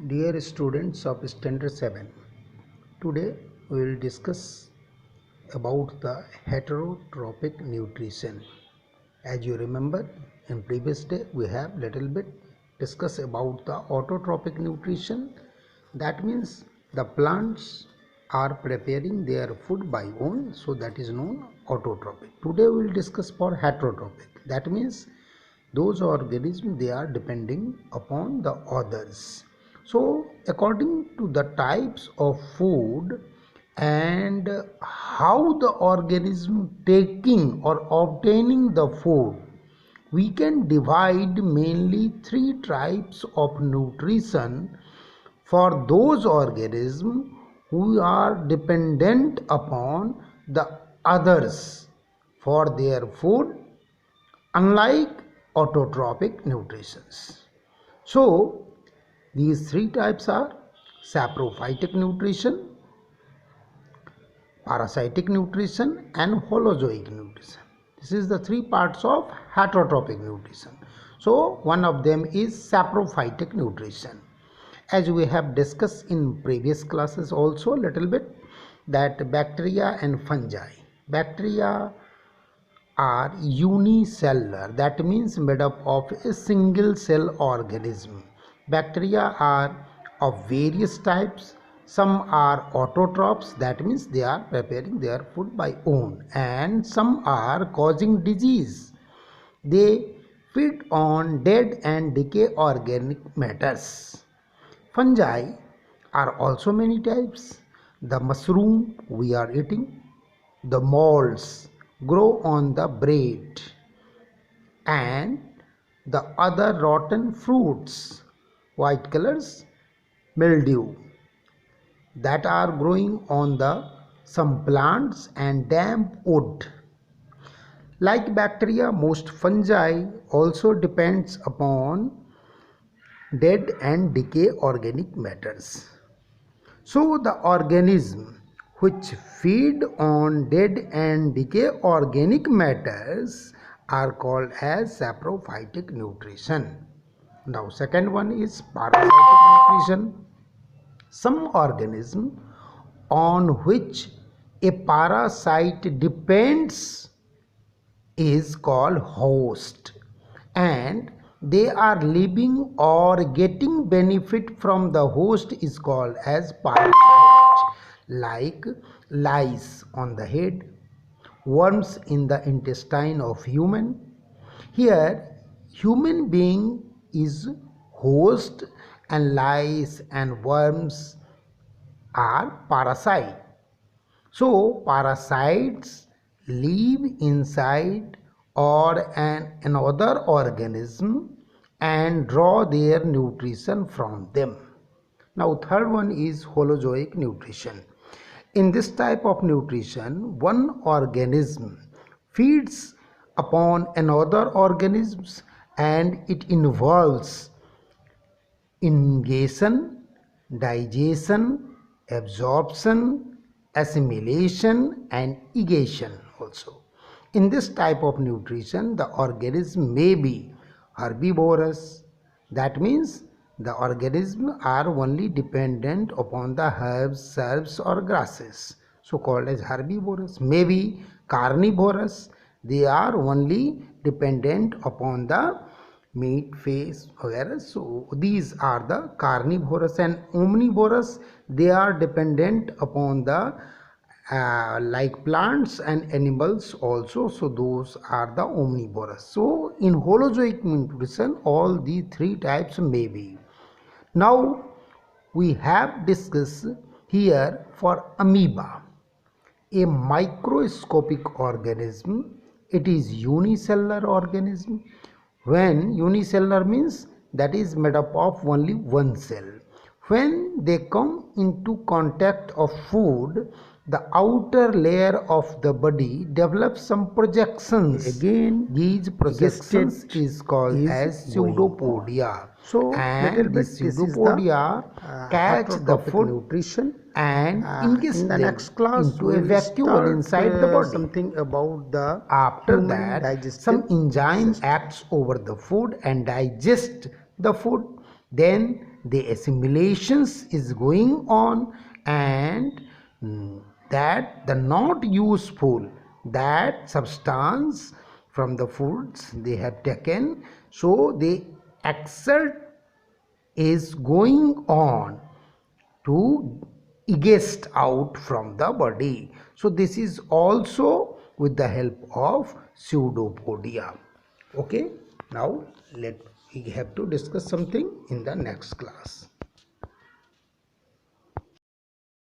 Dear students of Standard 7, today we will discuss about the heterotrophic nutrition. As you remember, in previous day we have little bit discussed about the autotrophic nutrition. That means the plants are preparing their food by own, so that is known autotrophic. Today we will discuss for heterotrophic. That means those organisms, they are depending upon the others. So according to the types of food and how the organism taking or obtaining the food, we can divide mainly three types of nutrition for those organisms who are dependent upon the others for their food, unlike autotrophic nutrition. So these three types are saprophytic nutrition, parasitic nutrition and holozoic nutrition. This is the three parts of heterotrophic nutrition. So one of them is saprophytic nutrition. As we have discussed in previous classes also a little bit, that bacteria and fungi. Bacteria are unicellular, that means made up of a single cell organism. Bacteria are of various types. Some are autotrophs, that means they are preparing their food by own, and some are causing disease. They feed on dead and decay organic matters. Fungi are also many types. The mushroom we are eating, the molds grow on the bread, and the other rotten fruits, white colors, mildew, that are growing on the some plants and damp wood. Like bacteria, most fungi also depends upon dead and decay organic matters. So the organism which feed on dead and decay organic matters are called as saprophytic nutrition. Now second one is parasitic nutrition. Some organism on which a parasite depends is called host, and they are living or getting benefit from the host is called as parasite, like lice on the head, worms in the intestine of human. Here human being is host and lice and worms are parasite. So parasites live inside or another organism and draw their nutrition from them. Now third one is holozoic nutrition. In this type of nutrition, one organism feeds upon another organisms, and it involves ingestion, digestion, absorption, assimilation and egestion also. In this type of nutrition, the organism may be herbivorous, that means the organism are only dependent upon the herbs, shrubs or grasses, so called as herbivorous. Maybe carnivorous, they are only dependent upon the meat, fish, वगैरह. So these are the carnivorous. And omnivorous, they are dependent upon the like plants and animals also, so those are the omnivorous. So in holozoic nutrition, all the three types may be. Now we have discussed here for amoeba, a microscopic organism. It is unicellular organism. When unicellular means that is made up of only one cell. When they come into contact of food, the outer layer of the body develops some projections. Again, these projections is called as pseudopodia. So and this pseudopodia catch the food nutrition and ingest in the next class into a vacuole inside the body. Something about the after that some enzyme acts over the food and digest the food. Then the assimilations is going on, and that the not useful, that substance from the foods they have taken, so the exert is going on to egest out from the body. So this is also with the help of pseudopodia. Okay, now we have to discuss something in the next class.